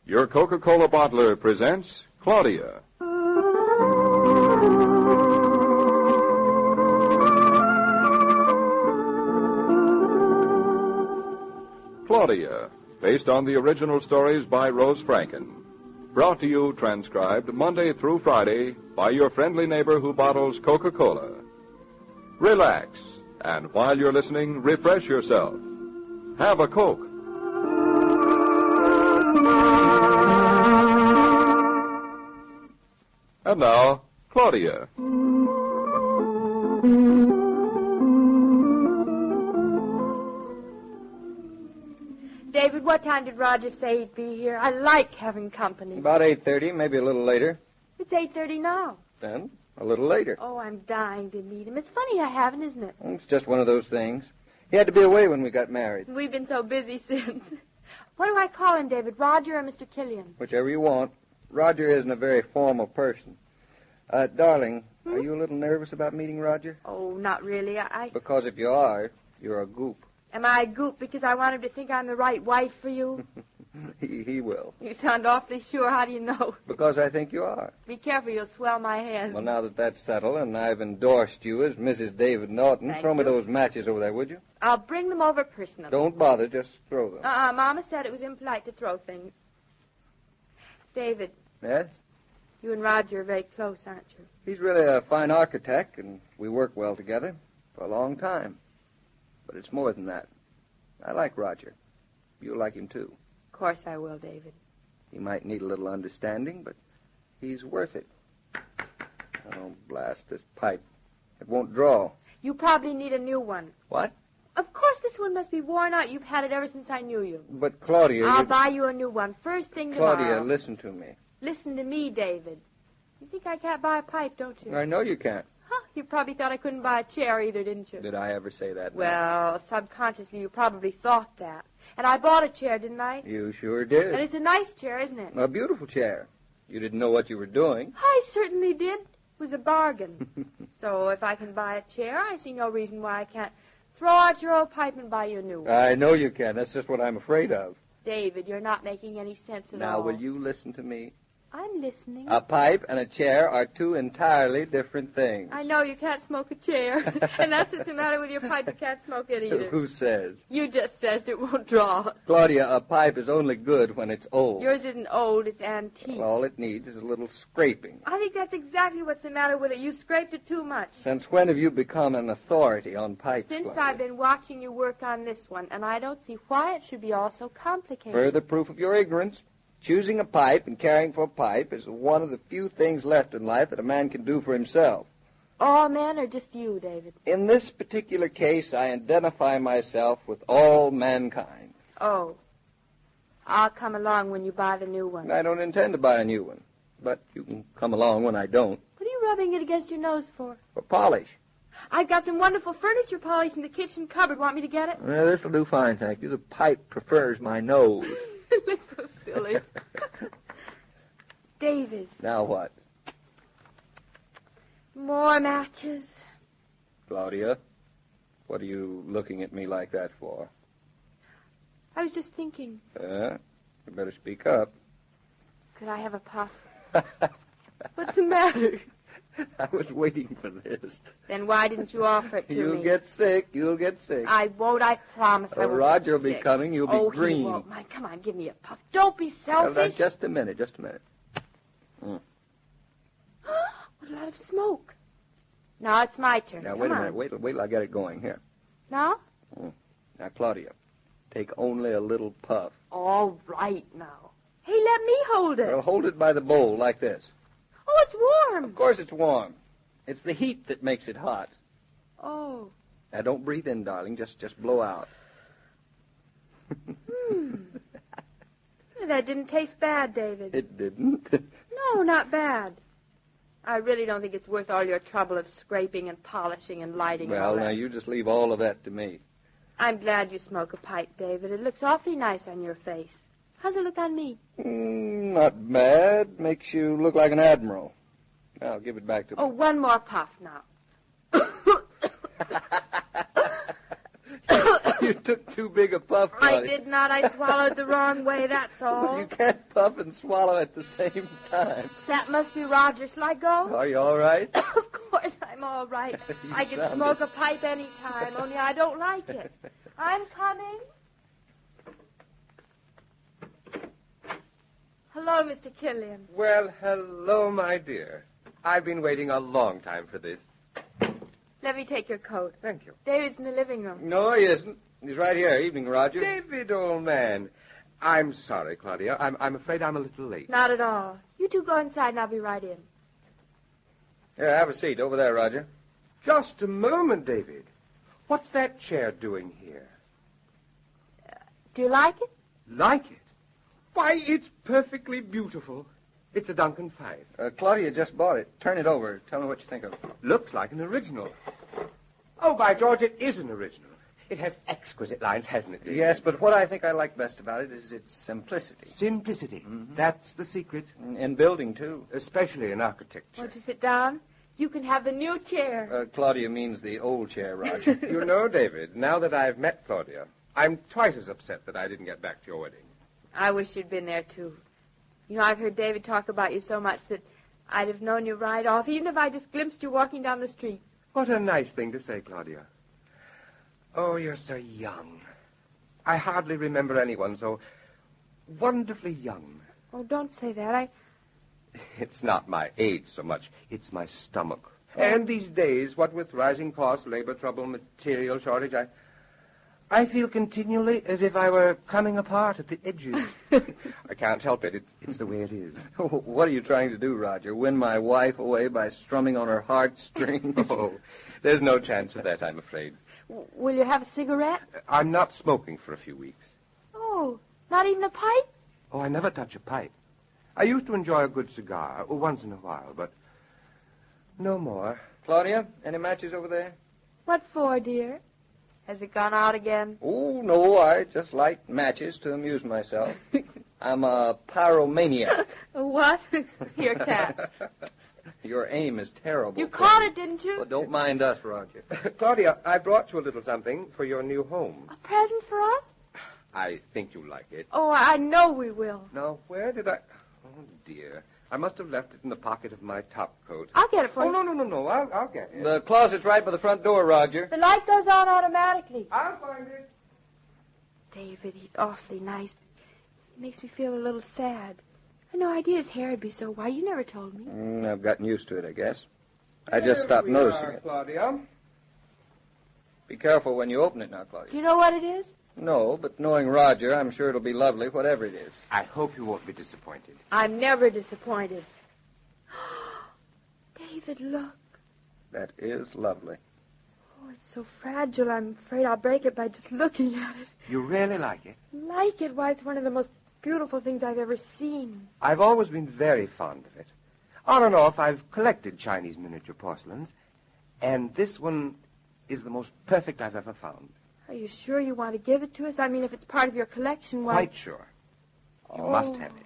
Your Coca-Cola bottler presents Claudia. Claudia, based on the original stories by Rose Franken. Brought to you, transcribed, Monday through Friday by your friendly neighbor who bottles Coca-Cola. Relax, and while you're listening, refresh yourself. Have a Coke. And now, Claudia. David, what time did Roger say he'd be here? I like having company. About 8:30, maybe a little later. It's 8:30 now. Then, a little later. Oh, I'm dying to meet him. It's funny I haven't, isn't it? It's just one of those things. He had to be away when we got married. We've been so busy since. What do I call him, David? Roger or Mr. Killian? Whichever you want. Roger isn't a very formal person. Darling, are you a little nervous about meeting Roger? Oh, not really. Because if you are, you're a goop. Am I a goop because I want him to think I'm the right wife for you? He will. You sound awfully sure. How do you know? Because I think you are. Be careful, you'll swell my head. Well, now that that's settled and I've endorsed you as Mrs. David Naughton, Thank throw me you. those matches over there, would you? I'll bring them over personally. Don't bother, just throw them. Mama said it was impolite to throw things. David. Yes? You and Roger are very close, aren't you? He's really a fine architect, and we work well together for a long time. But it's more than that. I like Roger. You'll like him, too. Of course I will, David. He might need a little understanding, but he's worth it. Oh, blast this pipe. It won't draw. You probably need a new one. What? Of course this one must be worn out. You've had it ever since I knew you. But, Claudia... I'll buy you a new one first thing tomorrow. Claudia, listen to me. Listen to me, David. You think I can't buy a pipe, don't you? I know you can't. Huh, you probably thought I couldn't buy a chair either, didn't you? Did I ever say that? Well, subconsciously you probably thought that. And I bought a chair, didn't I? You sure did. And it's a nice chair, isn't it? A beautiful chair. You didn't know what you were doing. I certainly did. It was a bargain. So if I can buy a chair, I see no reason why I can't throw out your old pipe and buy you a new one. I know you can. That's just what I'm afraid of. David, you're not making any sense at all. Now, will you listen to me? I'm listening. A pipe and a chair are two entirely different things. I know you can't smoke a chair. And that's what's the matter with your pipe. You can't smoke it either. Who says? You just says it won't draw. Claudia, a pipe is only good when it's old. Yours isn't old, it's antique. Well, all it needs is a little scraping. I think that's exactly what's the matter with it. You scraped it too much. Since when have you become an authority on pipes, Since Claudia? I've been watching you work on this one, and I don't see why it should be all so complicated. Further proof of your ignorance. Choosing a pipe and caring for a pipe is one of the few things left in life that a man can do for himself. All men or just you, David? In this particular case, I identify myself with all mankind. Oh. I'll come along when you buy the new one. I don't intend to buy a new one, but you can come along when I don't. What are you rubbing it against your nose for? For polish. I've got some wonderful furniture polish in the kitchen cupboard. Want me to get it? This will do fine, thank you. The pipe prefers my nose. It looks so silly. David. Now what? More matches. Claudia, what are you looking at me like that for? I was just thinking. You better speak up. Could I have a puff? What's the matter? I was waiting for this. Then why didn't you offer it to me? You'll get sick. You'll get sick. I won't. I promise I won't. Roger will get be sick. coming. You'll be green. He won't. My, come on, give me a puff. Don't be selfish. Well, just a minute. What a lot of smoke. Now it's my turn. Now, Come wait a on. minute. Wait till I get it going. Here. Now? Now, Claudia, take only a little puff. All right now. Hey, let me hold it. Well, hold it by the bowl like this. Oh, it's warm. Of course it's warm. It's the heat that makes it hot. Oh. Now, don't breathe in, darling. Just blow out. That didn't taste bad, David. It didn't. No, not bad. I really don't think it's worth all your trouble of scraping and polishing and lighting and all Well, that. now, you just leave all of that to me. I'm glad you smoke a pipe, David. It looks awfully nice on your face. How's it look on me? Not bad. Makes you look like an admiral. Now, give it back to me. Oh, one more puff now. You took too big a puff, Claudia. I did not. I swallowed the wrong way, that's all. You can't puff and swallow at the same time. That must be Roger. Shall I go? Are you all right? Of course I'm all right. I can smoke a pipe any time, only I don't like it. I'm coming. Hello, Mr. Killian. Well, hello, my dear. I've been waiting a long time for this. Let me take your coat. Thank you. David's in the living room. No, he isn't. He's right here. Evening, Roger. David, old man. I'm sorry, Claudia. I'm afraid I'm a little late. Not at all. You two go inside and I'll be right in. Here, have a seat over there, Roger. Just a moment, David. What's that chair doing here? Do you like it? Like it? Why, it's perfectly beautiful. It's a Duncan 5. Claudia just bought it. Turn it over. Tell me what you think of it. Looks like an original. Oh, by George, it is an original. It has exquisite lines, hasn't it, David? Yes, but what I think I like best about it is its simplicity. Simplicity. Mm-hmm. That's the secret. In building, too. Especially in architecture. Won't you sit down? You can have the new chair. Claudia means the old chair, Roger. You know, David, now that I've met Claudia, I'm twice as upset that I didn't get back to your wedding. I wish you'd been there, too. You know, I've heard David talk about you so much that I'd have known you right off, even if I just glimpsed you walking down the street. What a nice thing to say, Claudia. Oh, you're so young. I hardly remember anyone so wonderfully young. Oh, don't say that. It's not my age so much. It's my stomach. And these days, what with rising costs, labor trouble, material shortage, I feel continually as if I were coming apart at the edges. I can't help it. It's the way it is. What are you trying to do, Roger? Win my wife away by strumming on her heartstrings? Oh, there's no chance of that, I'm afraid. Will you have a cigarette? I'm not smoking for a few weeks. Oh, not even a pipe? Oh, I never touch a pipe. I used to enjoy a good cigar once in a while, but no more. Claudia, any matches over there? What for, dear? Has it gone out again? Oh, no, I just light matches to amuse myself. I'm a pyromaniac. A what? Here, cats. Your aim is terrible. You caught it, didn't you? Well, don't mind us, Roger. Claudia, I brought you a little something for your new home. A present for us? I think you'll like it. Oh, I know we will. Now, where did I... Oh, dear. I must have left it in the pocket of my top coat. I'll get it for you. Oh, no. I'll get it. The closet's right by the front door, Roger. The light goes on automatically. I'll find it. David, he's awfully nice. He makes me feel a little sad. I had no idea his hair would be so white. You never told me. I've gotten used to it, I guess. I just stopped noticing it. Claudia. Be careful when you open it now, Claudia. Do you know what it is? No, but knowing Roger, I'm sure it'll be lovely, whatever it is. I hope you won't be disappointed. I'm never disappointed. David, look. That is lovely. Oh, it's so fragile. I'm afraid I'll break it by just looking at it. You really like it? Like it? Why, it's one of the most beautiful things I've ever seen. I've always been very fond of it. On and off, I've collected Chinese miniature porcelains, and this one is the most perfect I've ever found. Are you sure you want to give it to us? I mean, if it's part of your collection, why... Quite sure. You must have it.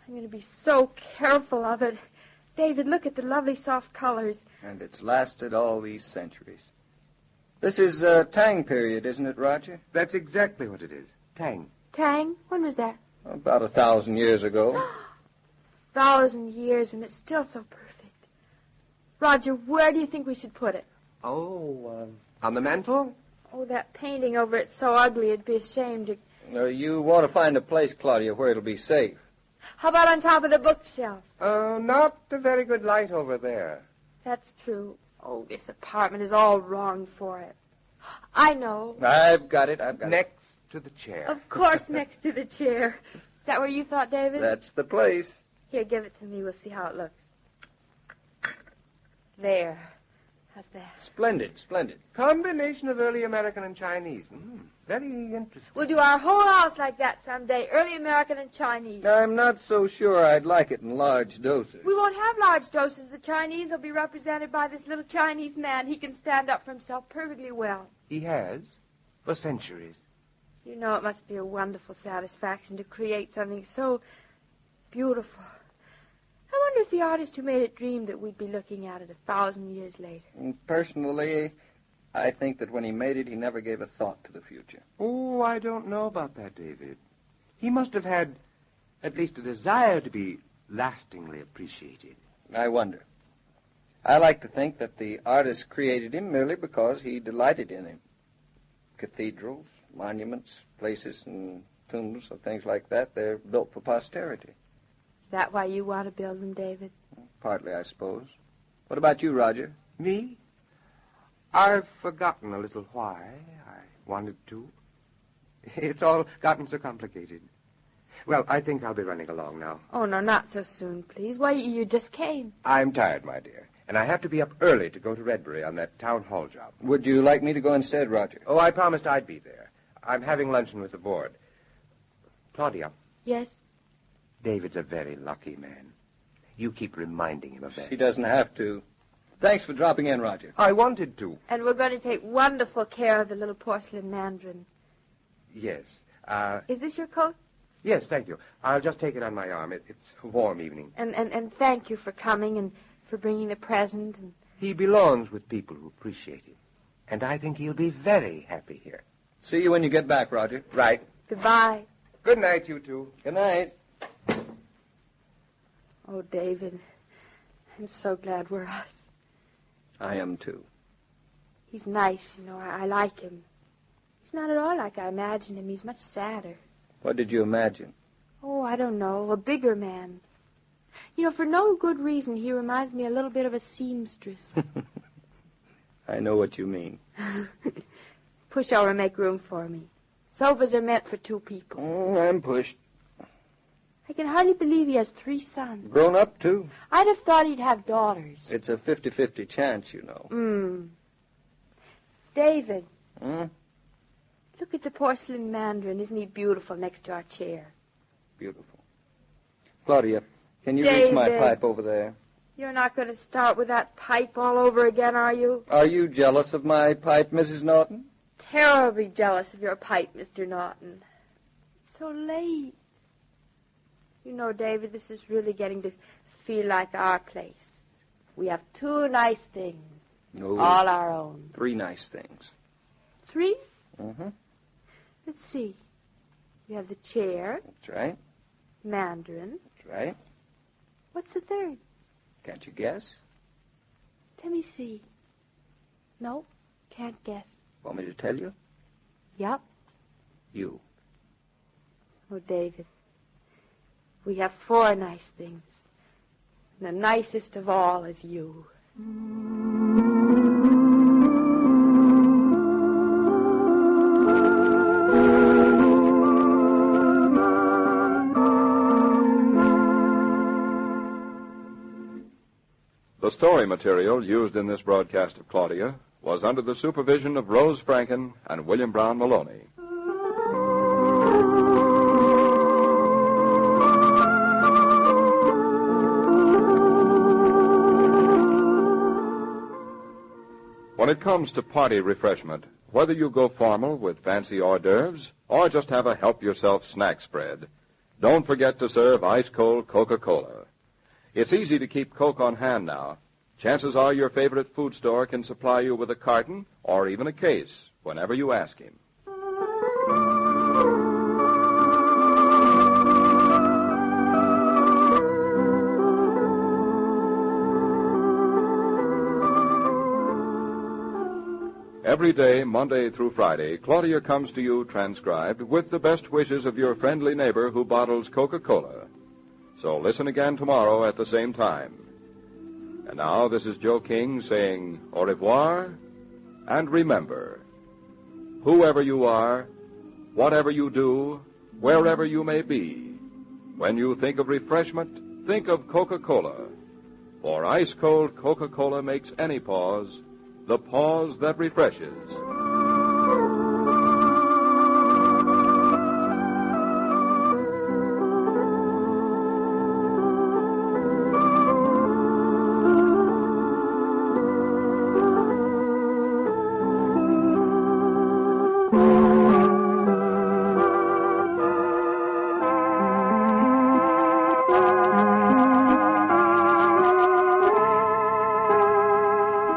I'm going to be so careful of it. David, look at the lovely soft colors. And it's lasted all these centuries. This is Tang period, isn't it, Roger? That's exactly what it is. Tang. Tang? When was that? About 1,000 years ago. 1,000 years, and it's still so perfect. Roger, where do you think we should put it? Oh, on the mantel? Oh, that painting over it's so ugly, it'd be a shame to... You want to find a place, Claudia, where it'll be safe. How about on top of the bookshelf? Not a very good light over there. That's true. Oh, this apartment is all wrong for it. I know. I've got it. Next to the chair. Of course, next to the chair. Is that where you thought, David? That's the place. Here, give it to me. We'll see how it looks. There. How's that? Splendid. Combination of early American and Chinese. Very interesting. We'll do our whole house like that someday, early American and Chinese. I'm not so sure I'd like it in large doses. We won't have large doses. The Chinese will be represented by this little Chinese man. He can stand up for himself perfectly well. He has, for centuries. You know, it must be a wonderful satisfaction to create something so beautiful. I wonder if the artist who made it dreamed that we'd be looking at it 1,000 years later. Personally, I think that when he made it, he never gave a thought to the future. Oh, I don't know about that, David. He must have had at least a desire to be lastingly appreciated. I wonder. I like to think that the artist created him merely because he delighted in him. Cathedrals, monuments, places, and tombs and things like that, they're built for posterity. Is that why you want to build them, David? Partly, I suppose. What about you, Roger? Me? I've forgotten a little why I wanted to. It's all gotten so complicated. Well, I think I'll be running along now. Oh, no, not so soon, please. Why, you just came. I'm tired, my dear, and I have to be up early to go to Redbury on that town hall job. Would you like me to go instead, Roger? Oh, I promised I'd be there. I'm having luncheon with the board. Claudia. Yes? David's a very lucky man. You keep reminding him of that. He doesn't have to. Thanks for dropping in, Roger. I wanted to. And we're going to take wonderful care of the little porcelain mandarin. Yes. Is this your coat? Yes, thank you. I'll just take it on my arm. It's a warm evening. And thank you for coming and for bringing the present. And He belongs with people who appreciate him. And I think he'll be very happy here. See you when you get back, Roger. Right. Goodbye. Good night, you two. Good night. Oh, David, I'm so glad we're us. I am, too. He's nice, you know. I like him. He's not at all like I imagined him. He's much sadder. What did you imagine? Oh, I don't know. A bigger man. You know, for no good reason, he reminds me a little bit of a seamstress. I know what you mean. Push over and make room for me. Sofas are meant for two people. I'm pushed. I can hardly believe he has 3 sons. Grown up, too. I'd have thought he'd have daughters. It's a 50-50 chance, you know. David. Hmm? Look at the porcelain mandarin. Isn't he beautiful next to our chair? Beautiful. Claudia, can you David. reach my pipe over there? You're not going to start with that pipe all over again, are you? Are you jealous of my pipe, Mrs. Naughton? Terribly jealous of your pipe, Mr. Naughton. It's so late. You know, David, this is really getting to feel like our place. We have 2 nice things. No. All our own. 3 nice things. 3? Mm-hmm. Let's see. We have the chair. That's right. Mandarin. That's right. What's the 3rd? Can't you guess? Let me see. No, can't guess. Want me to tell you? Yep. You. Oh, David. We have 4 nice things. And the nicest of all is you. The story material used in this broadcast of Claudia was under the supervision of Rose Franken and William Brown Meloney. When it comes to party refreshment, whether you go formal with fancy hors d'oeuvres or just have a help-yourself snack spread, don't forget to serve ice-cold Coca-Cola. It's easy to keep Coke on hand now. Chances are your favorite food store can supply you with a carton or even a case whenever you ask him. Every day, Monday through Friday, Claudia comes to you transcribed with the best wishes of your friendly neighbor who bottles Coca-Cola. So listen again tomorrow at the same time. And now, this is Joe King saying au revoir, and remember, whoever you are, whatever you do, wherever you may be, when you think of refreshment, think of Coca-Cola. For ice-cold Coca-Cola makes any pause the pause that refreshes.